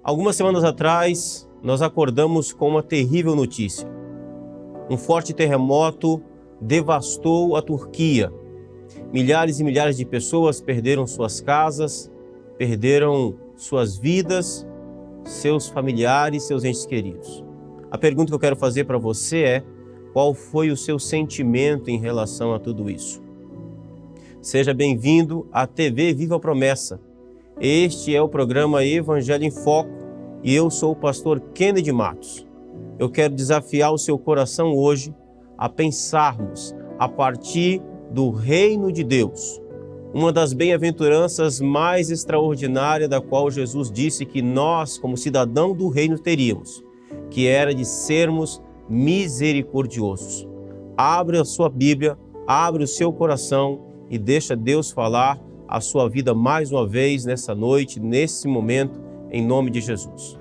Algumas semanas atrás, nós acordamos com uma terrível notícia. Um forte terremoto devastou a Turquia. Milhares e milhares de pessoas perderam suas casas, perderam suas vidas, seus familiares, seus entes queridos. A pergunta que eu quero fazer para você é: qual foi o seu sentimento em relação a tudo isso? Seja bem-vindo à TV Viva a Promessa. Este é o programa Evangelho em Foco e eu sou o pastor Kennedy Matos. Eu quero desafiar o seu coração hoje a pensarmos a partir do reino de Deus, uma das bem-aventuranças mais extraordinárias da qual Jesus disse que nós, como cidadão do reino, teríamos, que era de sermos misericordiosos. Abre a sua Bíblia, abre o seu coração e deixa Deus falar a sua vida mais uma vez nessa noite, nesse momento, em nome de Jesus.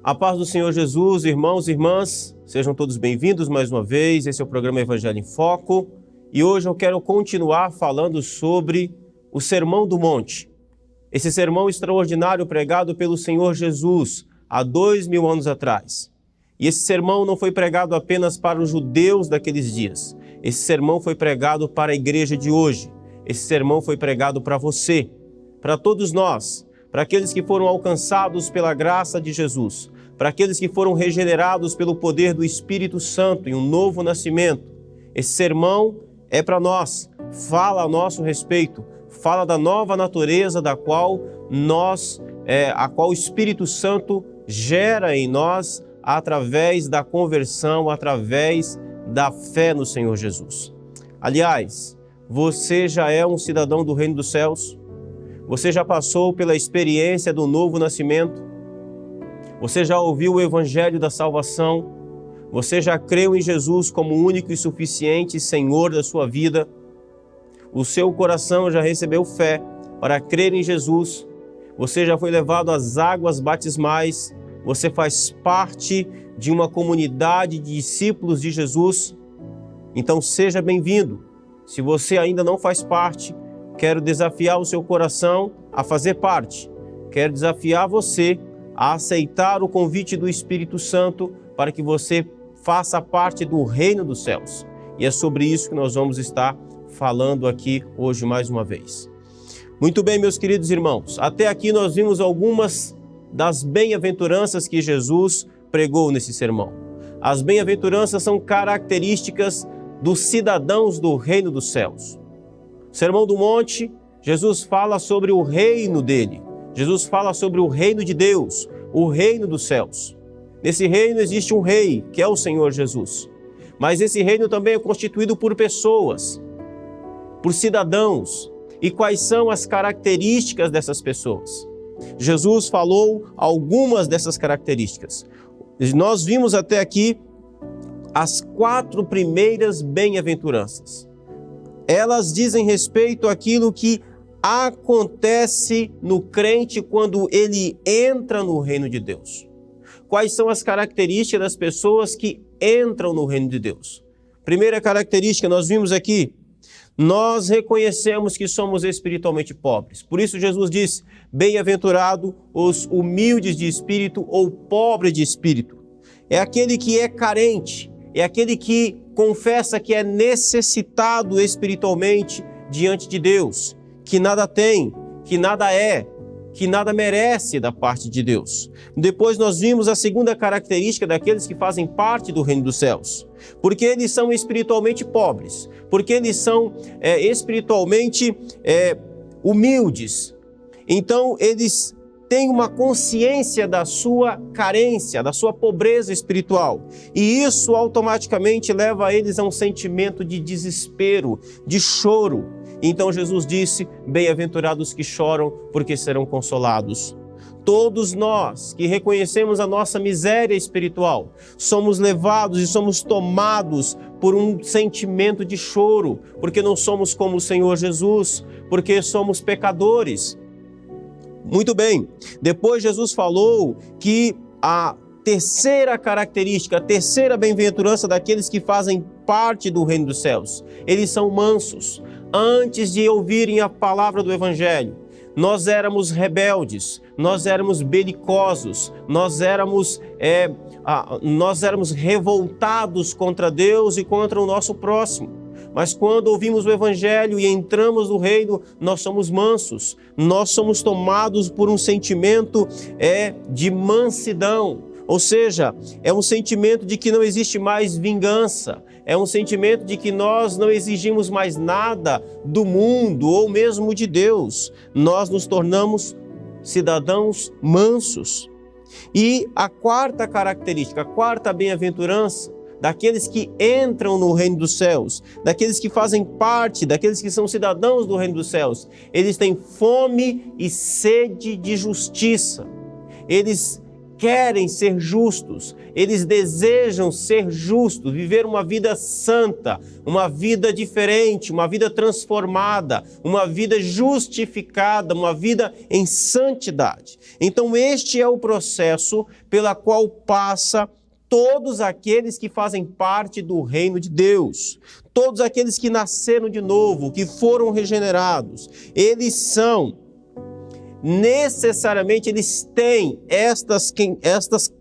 A paz do Senhor Jesus, irmãos e irmãs, sejam todos bem-vindos mais uma vez. Esse é o programa Evangelho em Foco e hoje eu quero continuar falando sobre o Sermão do Monte. Esse sermão extraordinário pregado pelo Senhor Jesus há 2000 anos atrás. E esse sermão não foi pregado apenas para os judeus daqueles dias. Esse sermão foi pregado para a igreja de hoje. Esse sermão foi pregado para você, para todos nós, para aqueles que foram alcançados pela graça de Jesus, para aqueles que foram regenerados pelo poder do Espírito Santo em um novo nascimento. Esse sermão é para nós, fala a nosso respeito, fala da nova natureza da qual a qual o Espírito Santo gera em nós através da conversão, através da fé no Senhor Jesus. Aliás, você já é um cidadão do reino dos céus? Você já passou pela experiência do novo nascimento? Você já ouviu o Evangelho da salvação? Você já creu em Jesus como único e suficiente Senhor da sua vida? O seu coração já recebeu fé para crer em Jesus? Você já foi levado às águas batismais? Você faz parte de uma comunidade de discípulos de Jesus? Então seja bem-vindo. Se você ainda não faz parte, quero desafiar o seu coração a fazer parte. Quero desafiar você a aceitar o convite do Espírito Santo para que você faça parte do reino dos céus. E é sobre isso que nós vamos estar falando aqui hoje mais uma vez. Muito bem, meus queridos irmãos, até aqui nós vimos algumas das bem-aventuranças que Jesus pregou nesse sermão. As bem-aventuranças são características dos cidadãos do reino dos céus. Sermão do Monte, Jesus fala sobre o reino dele. Jesus fala sobre o reino de Deus, o reino dos céus. Nesse reino existe um rei, que é o Senhor Jesus. Mas esse reino também é constituído por pessoas, por cidadãos. E quais são as características dessas pessoas? Jesus falou algumas dessas características. Nós vimos até aqui as 4 primeiras bem-aventuranças. Elas dizem respeito àquilo que acontece no crente quando ele entra no reino de Deus. Quais são as características das pessoas que entram no reino de Deus? Primeira característica, nós vimos aqui, nós reconhecemos que somos espiritualmente pobres. Por isso Jesus disse, bem-aventurado os humildes de espírito ou pobres de espírito. É aquele que é carente, é aquele que confessa que é necessitado espiritualmente diante de Deus, que nada tem, que nada é, que nada merece da parte de Deus. Depois nós vimos a segunda característica daqueles que fazem parte do reino dos céus. Porque eles são espiritualmente pobres, porque eles são espiritualmente humildes. Então eles têm uma consciência da sua carência, da sua pobreza espiritual. E isso automaticamente leva eles a um sentimento de desespero, de choro. Então Jesus disse, bem-aventurados que choram, porque serão consolados. Todos nós que reconhecemos a nossa miséria espiritual, somos levados e somos tomados por um sentimento de choro, porque não somos como o Senhor Jesus, porque somos pecadores. Muito bem, depois Jesus falou que a terceira característica, a terceira bem-aventurança daqueles que fazem parte do reino dos céus, eles são mansos. Antes de ouvirem a palavra do Evangelho, nós éramos rebeldes, nós éramos belicosos, nós éramos revoltados contra Deus e contra o nosso próximo. Mas quando ouvimos o Evangelho e entramos no reino, nós somos mansos, nós somos tomados por um sentimento de mansidão. Ou seja, é um sentimento de que não existe mais vingança, é um sentimento de que nós não exigimos mais nada do mundo ou mesmo de Deus. Nós nos tornamos cidadãos mansos. E a quarta característica, a quarta bem-aventurança daqueles que entram no reino dos céus, daqueles que fazem parte, daqueles que são cidadãos do reino dos céus, eles têm fome e sede de justiça. Eles querem ser justos, eles desejam ser justos, viver uma vida santa, uma vida diferente, uma vida transformada, uma vida justificada, uma vida em santidade. Então este é o processo pela qual passa todos aqueles que fazem parte do reino de Deus, todos aqueles que nasceram de novo, que foram regenerados, necessariamente eles têm estas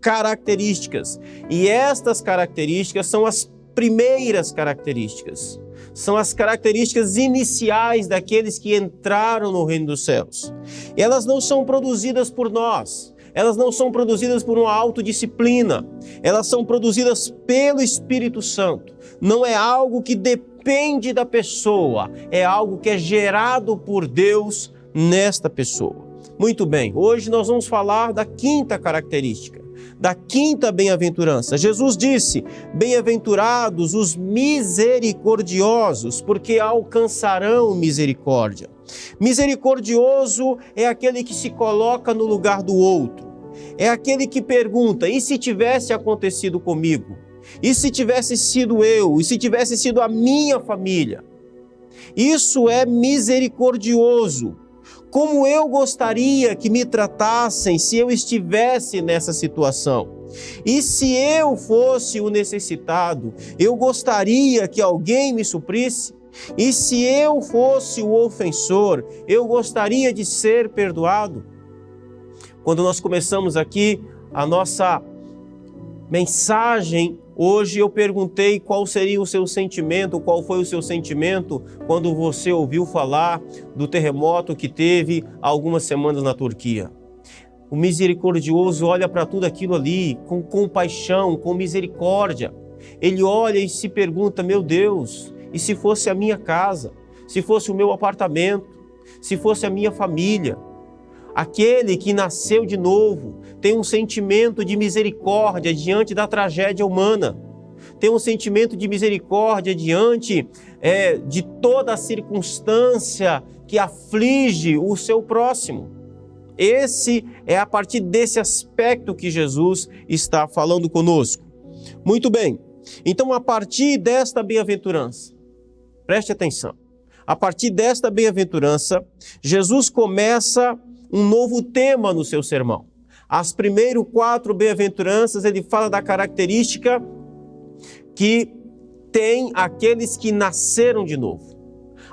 características. E estas características são as primeiras características. São as características iniciais daqueles que entraram no reino dos céus. Elas não são produzidas por nós. Elas não são produzidas por uma autodisciplina. Elas são produzidas pelo Espírito Santo. Não é algo que depende da pessoa. É algo que é gerado por Deus nesta pessoa. Muito bem, hoje nós vamos falar da quinta característica, da quinta bem-aventurança. Jesus disse: bem-aventurados os misericordiosos, porque alcançarão misericórdia. Misericordioso é aquele que se coloca no lugar do outro. É aquele que pergunta: e se tivesse acontecido comigo? E se tivesse sido eu? E se tivesse sido a minha família? Isso é misericordioso. Como eu gostaria que me tratassem se eu estivesse nessa situação? E se eu fosse o necessitado, eu gostaria que alguém me suprisse? E se eu fosse o ofensor, eu gostaria de ser perdoado? Quando nós começamos aqui a nossa mensagem, hoje eu perguntei qual seria o seu sentimento, qual foi o seu sentimento quando você ouviu falar do terremoto que teve há algumas semanas na Turquia. O misericordioso olha para tudo aquilo ali com compaixão, com misericórdia. Ele olha e se pergunta: meu Deus, e se fosse a minha casa? Se fosse o meu apartamento? Se fosse a minha família? Aquele que nasceu de novo tem um sentimento de misericórdia diante da tragédia humana. Tem um sentimento de misericórdia diante de toda a circunstância que aflige o seu próximo. Esse é a partir desse aspecto que Jesus está falando conosco. Muito bem. Então, a partir desta bem-aventurança, preste atenção. A partir desta bem-aventurança, Jesus começa um novo tema no seu sermão. As primeiras 4 bem-aventuranças, ele fala da característica que tem aqueles que nasceram de novo.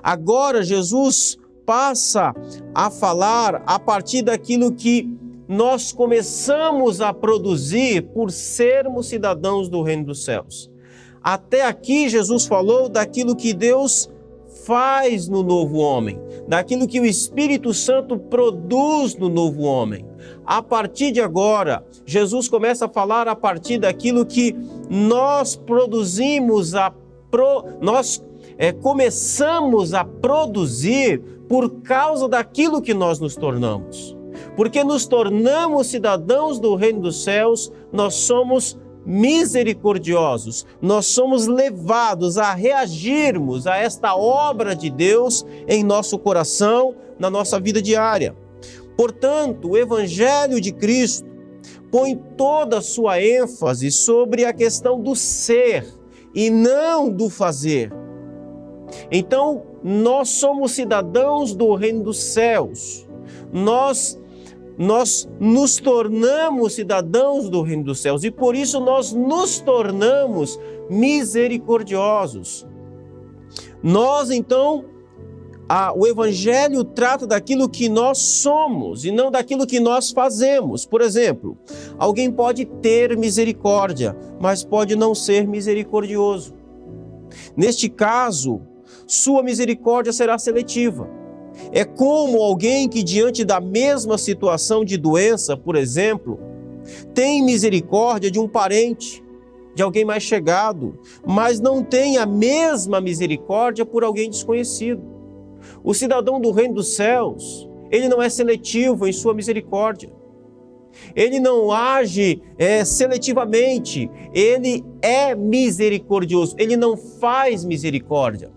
Agora, Jesus passa a falar a partir daquilo que nós começamos a produzir por sermos cidadãos do reino dos céus. Até aqui, Jesus falou daquilo que Deus faz no novo homem, daquilo que o Espírito Santo produz no novo homem. A partir de agora, Jesus começa a falar a partir daquilo que nós produzimos, começamos a produzir por causa daquilo que nós nos tornamos. Porque nos tornamos cidadãos do reino dos céus, nós somos misericordiosos, nós somos levados a reagirmos a esta obra de Deus em nosso coração, na nossa vida diária. Portanto, o Evangelho de Cristo põe toda a sua ênfase sobre a questão do ser e não do fazer. Então, nós somos cidadãos do reino dos céus. Nós nos tornamos cidadãos do reino dos céus e por isso nós nos tornamos misericordiosos. Então, o Evangelho trata daquilo que nós somos e não daquilo que nós fazemos. Por exemplo, alguém pode ter misericórdia, mas pode não ser misericordioso. Neste caso, sua misericórdia será seletiva. É como alguém que, diante da mesma situação de doença, por exemplo, tem misericórdia de um parente, de alguém mais chegado, mas não tem a mesma misericórdia por alguém desconhecido. O cidadão do reino dos céus, ele não é seletivo em sua misericórdia. Ele não age seletivamente, ele é misericordioso, ele não faz misericórdia.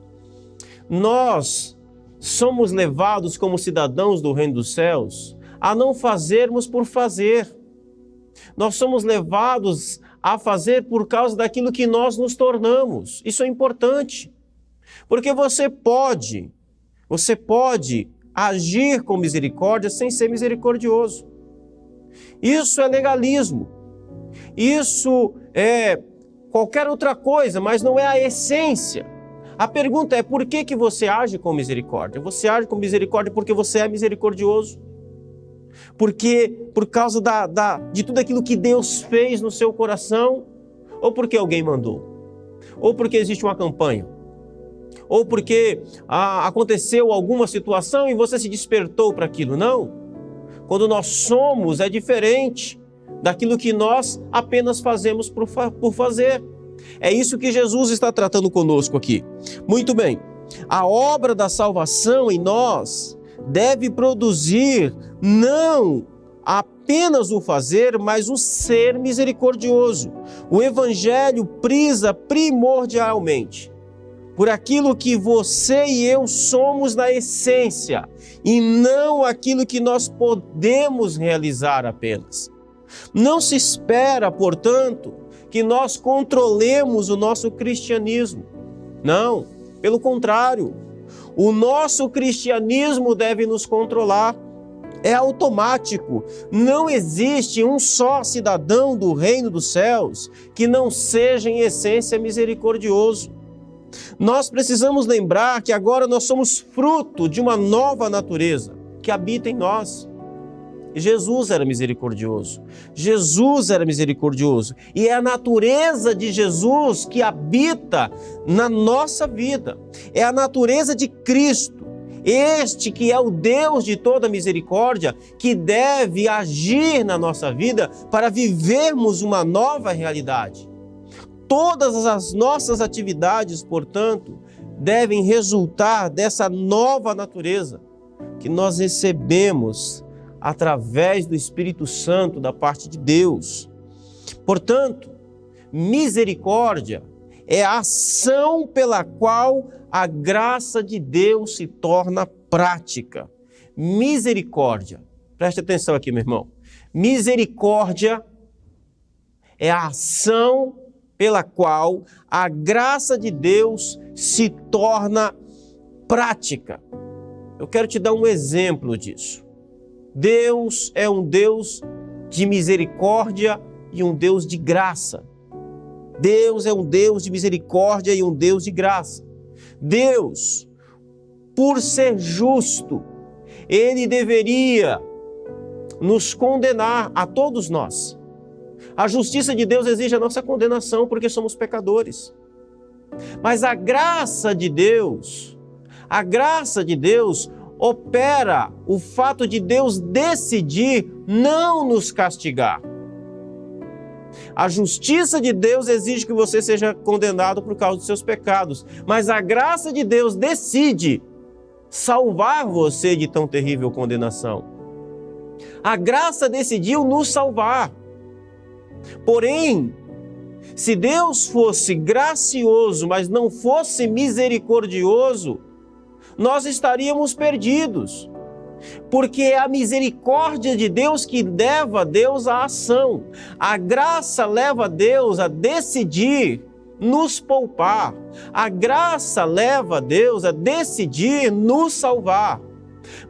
Nós somos levados como cidadãos do reino dos céus a não fazermos por fazer. Nós somos levados a fazer por causa daquilo que nós nos tornamos. Isso é importante, porque você pode agir com misericórdia sem ser misericordioso. Isso é legalismo. Isso é qualquer outra coisa, mas não é a essência. A pergunta é: por que você age com misericórdia? Você age com misericórdia porque você é misericordioso? Porque por causa de tudo aquilo que Deus fez no seu coração? Ou porque alguém mandou? Ou porque existe uma campanha? Ou porque aconteceu alguma situação e você se despertou para aquilo? Não. Quando nós somos, é diferente daquilo que nós apenas fazemos por fazer. É isso que Jesus está tratando conosco aqui. Muito bem. A obra da salvação em nós deve produzir não apenas o fazer, mas o ser misericordioso. O Evangelho prisa primordialmente por aquilo que você e eu somos na essência, e não aquilo que nós podemos realizar apenas. Não se espera, portanto, que nós controlemos o nosso cristianismo. Não, pelo contrário, o nosso cristianismo deve nos controlar. É automático. Não existe um só cidadão do reino dos céus que não seja em essência misericordioso. Nós precisamos lembrar que agora nós somos fruto de uma nova natureza que habita em nós. Jesus era misericordioso. Jesus era misericordioso. E é a natureza de Jesus que habita na nossa vida. É a natureza de Cristo. Este que é o Deus de toda misericórdia, que deve agir na nossa vida para vivermos uma nova realidade. Todas as nossas atividades, portanto, devem resultar dessa nova natureza que nós recebemos através do Espírito Santo da parte de Deus. Portanto, misericórdia é a ação pela qual a graça de Deus se torna prática. Misericórdia, preste atenção aqui, meu irmão. Misericórdia é a ação pela qual a graça de Deus se torna prática. Eu quero te dar um exemplo disso. Deus é um Deus de misericórdia e um Deus de graça. Deus é um Deus de misericórdia e um Deus de graça. Deus, por ser justo, Ele deveria nos condenar a todos nós. A justiça de Deus exige a nossa condenação porque somos pecadores. Mas a graça de Deus opera o fato de Deus decidir não nos castigar. A justiça de Deus exige que você seja condenado por causa dos seus pecados, mas a graça de Deus decide salvar você de tão terrível condenação. A graça decidiu nos salvar. Porém, se Deus fosse gracioso, mas não fosse misericordioso, nós estaríamos perdidos. Porque é a misericórdia de Deus que leva Deus à ação. A graça leva Deus a decidir nos poupar. A graça leva Deus a decidir nos salvar.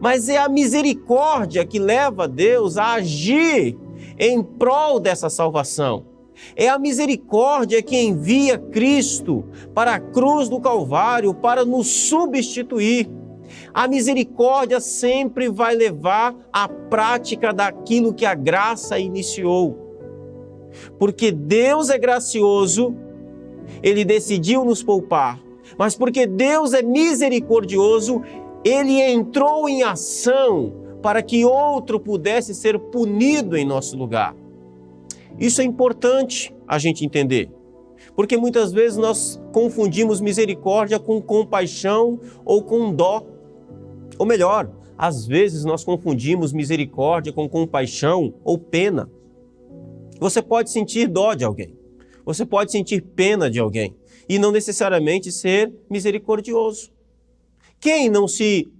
Mas é a misericórdia que leva Deus a agir em prol dessa salvação. É a misericórdia que envia Cristo para a cruz do Calvário para nos substituir. A misericórdia sempre vai levar à prática daquilo que a graça iniciou. Porque Deus é gracioso, Ele decidiu nos poupar. Mas porque Deus é misericordioso, Ele entrou em ação para que outro pudesse ser punido em nosso lugar. Isso é importante a gente entender. Porque muitas vezes nós confundimos misericórdia com compaixão ou com dó. Ou melhor, às vezes nós confundimos misericórdia com compaixão ou pena. Você pode sentir dó de alguém, você pode sentir pena de alguém e não necessariamente ser misericordioso. Quem não se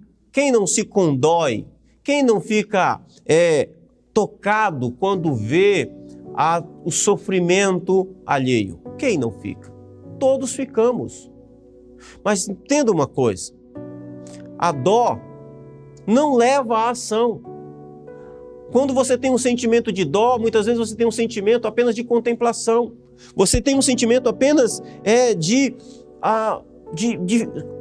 condói, quem não fica tocado quando vê o sofrimento alheio? Quem não fica? Todos ficamos. Mas entenda uma coisa, a dó não leva à ação. Quando você tem um sentimento de dó, muitas vezes você tem um sentimento apenas de contemplação. Você tem um sentimento apenas de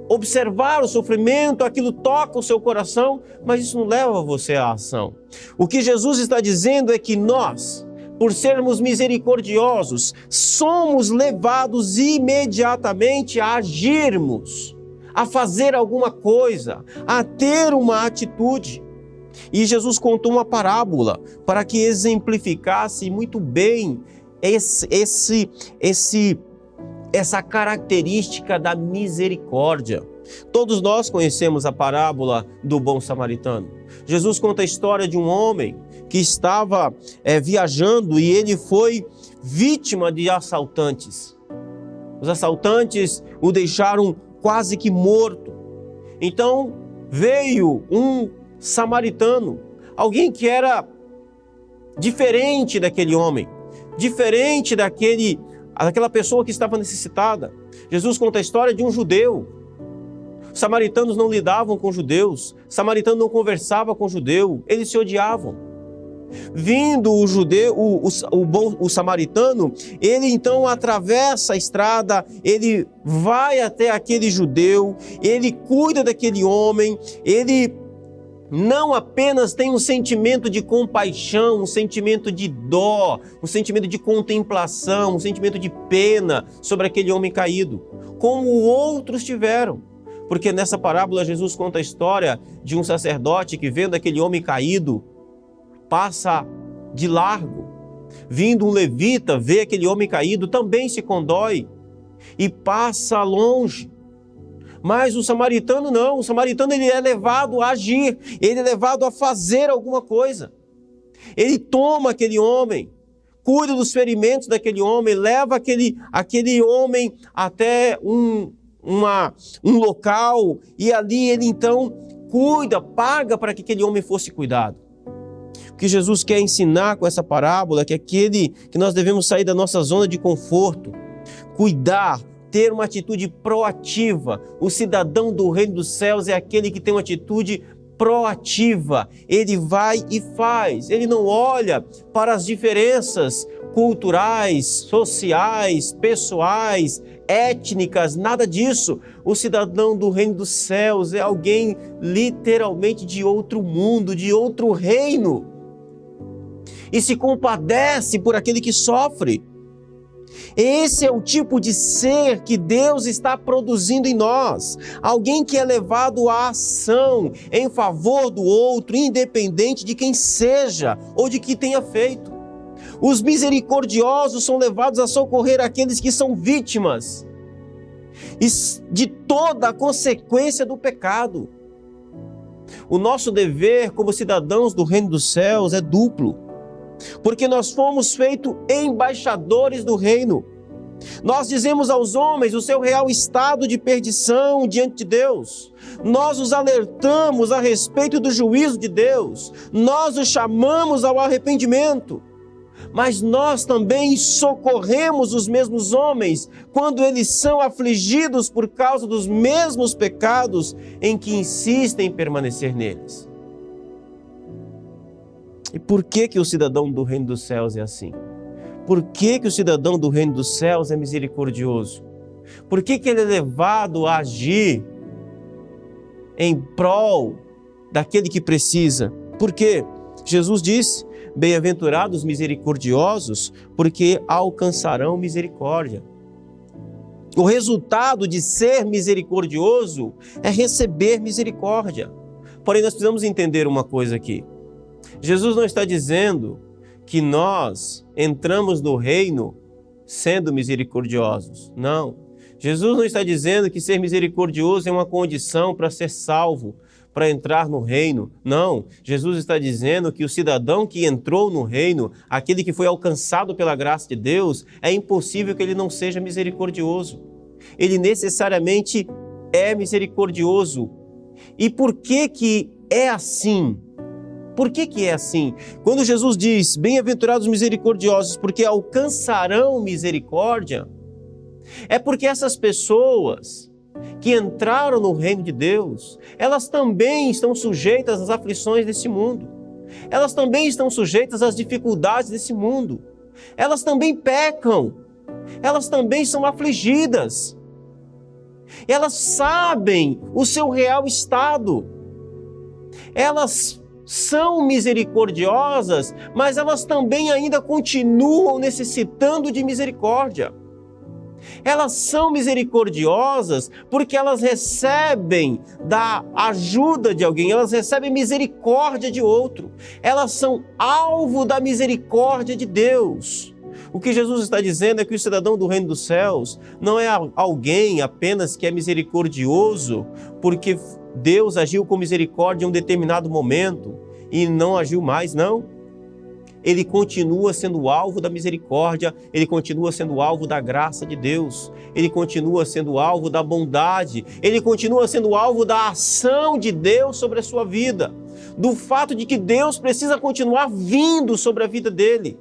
observar o sofrimento, aquilo toca o seu coração, mas isso não leva você à ação. O que Jesus está dizendo é que nós, por sermos misericordiosos, somos levados imediatamente a agirmos, a fazer alguma coisa, a ter uma atitude. E Jesus contou uma parábola para que exemplificasse muito bem essa característica da misericórdia. Todos nós conhecemos a parábola do bom samaritano. Jesus conta a história de um homem que estava viajando e ele foi vítima de assaltantes. Os assaltantes o deixaram quase que morto. Então veio um samaritano, alguém que era diferente daquele homem, diferente daquela pessoa que estava necessitada. Jesus conta a história de um judeu. Os samaritanos não lidavam com judeus, o samaritano não conversava com judeu, eles se odiavam. Vindo o judeu, o samaritano, ele então atravessa a estrada, ele vai até aquele judeu, ele cuida daquele homem, ele não apenas tem um sentimento de compaixão, um sentimento de dó, um sentimento de contemplação, um sentimento de pena sobre aquele homem caído, como outros tiveram. Porque nessa parábola Jesus conta a história de um sacerdote que, vendo aquele homem caído, passa de largo. Vindo um levita, vê aquele homem caído, também se condói e passa longe. Mas o samaritano não, o samaritano ele é levado a agir, ele é levado a fazer alguma coisa. Ele toma aquele homem, cuida dos ferimentos daquele homem, leva aquele homem até um local e ali ele então cuida, paga para que aquele homem fosse cuidado. O que Jesus quer ensinar com essa parábola é que nós devemos sair da nossa zona de conforto, cuidar, ter uma atitude proativa. O cidadão do reino dos céus é aquele que tem uma atitude proativa. Ele vai e faz. Ele não olha para as diferenças culturais, sociais, pessoais, étnicas, nada disso. O cidadão do reino dos céus é alguém literalmente de outro mundo, de outro reino. E se compadece por aquele que sofre. Esse é o tipo de ser que Deus está produzindo em nós. Alguém que é levado à ação em favor do outro, independente de quem seja ou de que tenha feito. Os misericordiosos são levados a socorrer aqueles que são vítimas de toda a consequência do pecado. O nosso dever como cidadãos do reino dos céus é duplo. Porque nós fomos feitos embaixadores do reino. Nós dizemos aos homens o seu real estado de perdição diante de Deus. Nós os alertamos a respeito do juízo de Deus. Nós os chamamos ao arrependimento. Mas nós também socorremos os mesmos homens quando eles são afligidos por causa dos mesmos pecados em que insistem em permanecer neles. E por que o cidadão do reino dos céus é assim? Por que o cidadão do reino dos céus é misericordioso? Por que ele é levado a agir em prol daquele que precisa? Por quê? Jesus disse: bem-aventurados os misericordiosos, porque alcançarão misericórdia. O resultado de ser misericordioso é receber misericórdia. Porém, nós precisamos entender uma coisa aqui. Jesus não está dizendo que nós entramos no reino sendo misericordiosos. Não. Jesus não está dizendo que ser misericordioso é uma condição para ser salvo, para entrar no reino. Não. Jesus está dizendo que o cidadão que entrou no reino, aquele que foi alcançado pela graça de Deus, é impossível que ele não seja misericordioso. Ele necessariamente é misericordioso. E por que é assim? Por que é assim? Quando Jesus diz, bem-aventurados misericordiosos, porque alcançarão misericórdia, é porque essas pessoas que entraram no reino de Deus, elas também estão sujeitas às aflições desse mundo. Elas também estão sujeitas às dificuldades desse mundo. Elas também pecam. Elas também são afligidas. Elas sabem o seu real estado. Elas são misericordiosas, mas elas também ainda continuam necessitando de misericórdia. Elas são misericordiosas porque elas recebem da ajuda de alguém, elas recebem misericórdia de outro. Elas são alvo da misericórdia de Deus. O que Jesus está dizendo é que o cidadão do reino dos céus não é alguém apenas que é misericordioso porque Deus agiu com misericórdia em um determinado momento e não agiu mais, não. Ele continua sendo alvo da misericórdia, ele continua sendo alvo da graça de Deus, ele continua sendo alvo da bondade, ele continua sendo alvo da ação de Deus sobre a sua vida, do fato de que Deus precisa continuar vindo sobre a vida dele.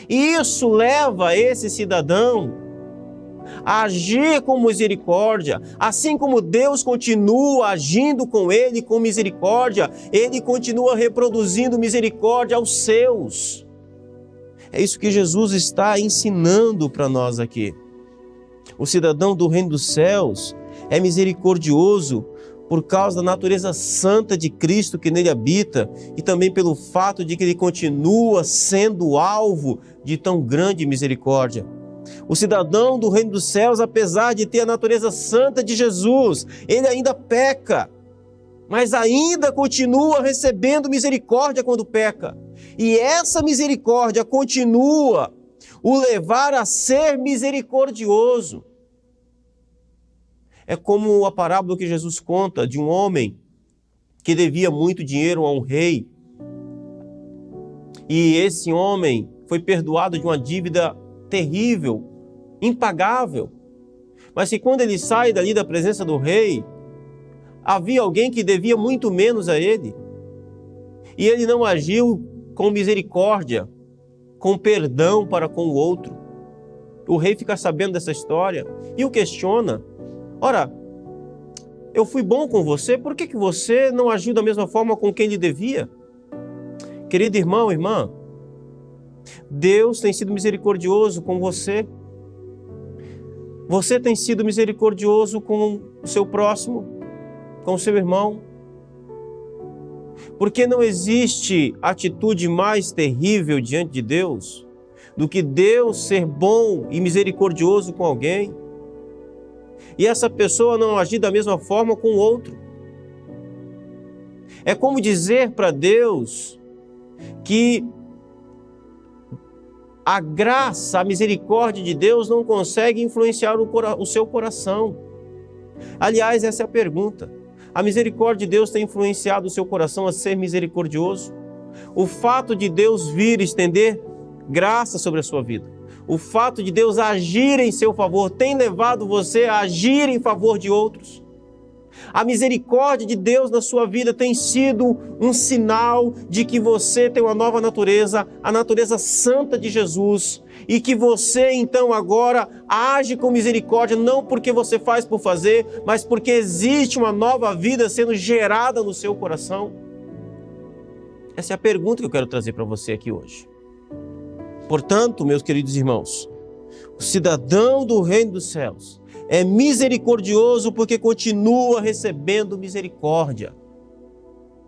E isso leva esse cidadão a agir com misericórdia, assim como Deus continua agindo com ele com misericórdia, ele continua reproduzindo misericórdia aos seus. É isso que Jesus está ensinando para nós aqui. O cidadão do reino dos céus é misericordioso por causa da natureza santa de Cristo que nele habita e também pelo fato de que ele continua sendo alvo de tão grande misericórdia. O cidadão do reino dos céus, apesar de ter a natureza santa de Jesus, ele ainda peca, mas ainda continua recebendo misericórdia quando peca. E essa misericórdia continua o levar a ser misericordioso. É como a parábola que Jesus conta de um homem que devia muito dinheiro a um rei. E esse homem foi perdoado de uma dívida terrível, impagável. Mas que quando ele sai dali da presença do rei, havia alguém que devia muito menos a ele. E ele não agiu com misericórdia, com perdão para com o outro. O rei fica sabendo dessa história e o questiona. Ora, eu fui bom com você, por que você não agiu da mesma forma com quem lhe devia? Querido irmão, irmã, Deus tem sido misericordioso com você. Você tem sido misericordioso com o seu próximo, com o seu irmão. Porque não existe atitude mais terrível diante de Deus do que Deus ser bom e misericordioso com alguém e essa pessoa não agir da mesma forma com o outro. É como dizer para Deus que a graça, a misericórdia de Deus não consegue influenciar o seu coração. Aliás, essa é a pergunta. A misericórdia de Deus tem influenciado o seu coração a ser misericordioso? O fato de Deus vir estender graça sobre a sua vida, o fato de Deus agir em seu favor tem levado você a agir em favor de outros? A misericórdia de Deus na sua vida tem sido um sinal de que você tem uma nova natureza, a natureza santa de Jesus, e que você então agora age com misericórdia, não porque você faz por fazer, mas porque existe uma nova vida sendo gerada no seu coração? Essa é a pergunta que eu quero trazer para você aqui hoje. Portanto, meus queridos irmãos, o cidadão do reino dos céus é misericordioso porque continua recebendo misericórdia.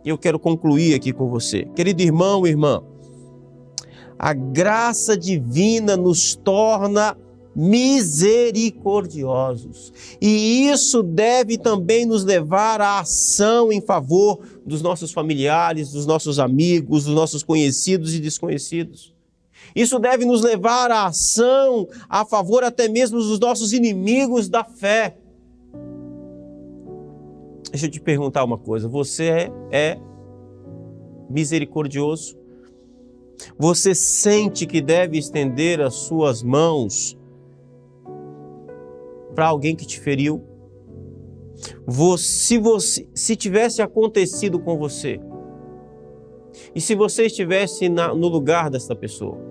E eu quero concluir aqui com você. Querido irmão e irmã, a graça divina nos torna misericordiosos. E isso deve também nos levar à ação em favor dos nossos familiares, dos nossos amigos, dos nossos conhecidos e desconhecidos. Isso deve nos levar à ação a favor até mesmo dos nossos inimigos da fé. Deixa eu te perguntar uma coisa. Você é misericordioso? Você sente que deve estender as suas mãos para alguém que te feriu? Se tivesse acontecido com você, e se você estivesse no lugar dessa pessoa,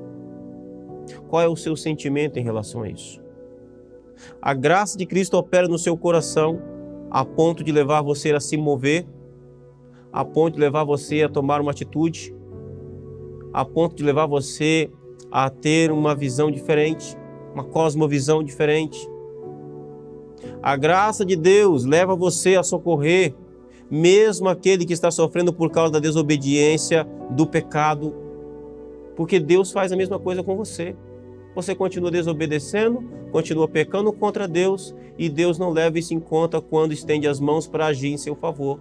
qual é o seu sentimento em relação a isso? A graça de Cristo opera no seu coração a ponto de levar você a se mover, a ponto de levar você a tomar uma atitude, a ponto de levar você a ter uma visão diferente, uma cosmovisão diferente. A graça de Deus leva você a socorrer mesmo aquele que está sofrendo por causa da desobediência, do pecado, porque Deus faz a mesma coisa com você. Você continua desobedecendo, continua pecando contra Deus, e Deus não leva isso em conta quando estende as mãos para agir em seu favor.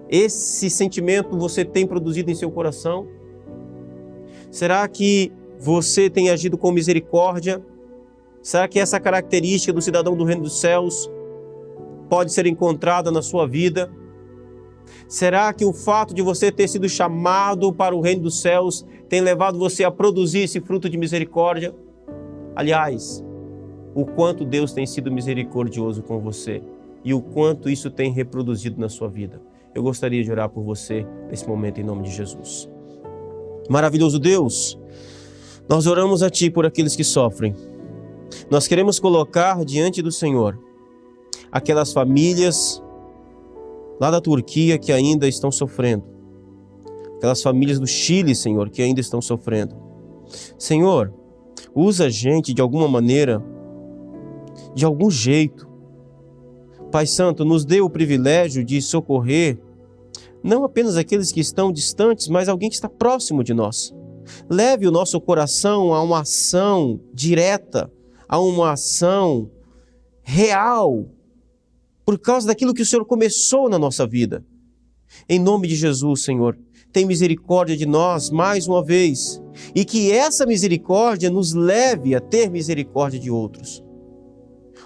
Esse sentimento você tem produzido em seu coração? Será que você tem agido com misericórdia? Será que essa característica do cidadão do reino dos céus pode ser encontrada na sua vida? Será que o fato de você ter sido chamado para o reino dos céus tem levado você a produzir esse fruto de misericórdia? Aliás, o quanto Deus tem sido misericordioso com você e o quanto isso tem reproduzido na sua vida. Eu gostaria de orar por você nesse momento em nome de Jesus. Maravilhoso Deus, nós oramos a Ti por aqueles que sofrem. Nós queremos colocar diante do Senhor aquelas famílias lá da Turquia que ainda estão sofrendo. Aquelas famílias do Chile, Senhor, que ainda estão sofrendo. Senhor, usa a gente de alguma maneira, de algum jeito. Pai Santo, nos dê o privilégio de socorrer não apenas aqueles que estão distantes, mas alguém que está próximo de nós. Leve o nosso coração a uma ação direta, a uma ação real, por causa daquilo que o Senhor começou na nossa vida. Em nome de Jesus, Senhor, tem misericórdia de nós mais uma vez, e que essa misericórdia nos leve a ter misericórdia de outros.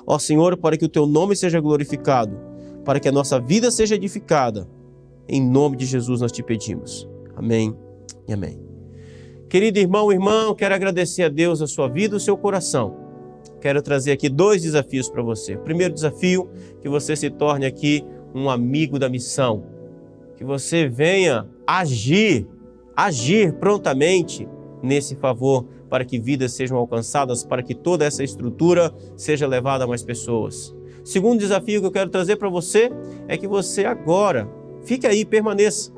Ó Senhor, para que o Teu nome seja glorificado, para que a nossa vida seja edificada, em nome de Jesus nós te pedimos. Amém e amém. Querido irmão e irmã, quero agradecer a Deus a sua vida e o seu coração. Quero trazer aqui 2 desafios para você. O primeiro desafio, que você se torne aqui um amigo da missão. Que você venha agir prontamente nesse favor, para que vidas sejam alcançadas, para que toda essa estrutura seja levada a mais pessoas. O segundo desafio que eu quero trazer para você é que você agora, fique aí, permaneça.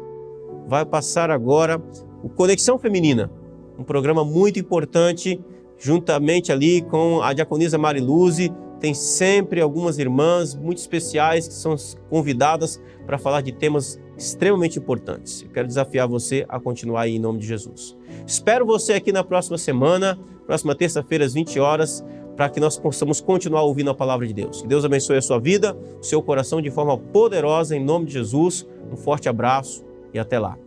Vai passar agora o Conexão Feminina, um programa muito importante, juntamente ali com a diaconisa Mariluze. Tem sempre algumas irmãs muito especiais que são convidadas para falar de temas extremamente importantes. Eu quero desafiar você a continuar aí em nome de Jesus. Espero você aqui na próxima semana, próxima terça-feira às 20 horas, para que nós possamos continuar ouvindo a palavra de Deus. Que Deus abençoe a sua vida, o seu coração de forma poderosa em nome de Jesus. Um forte abraço e até lá.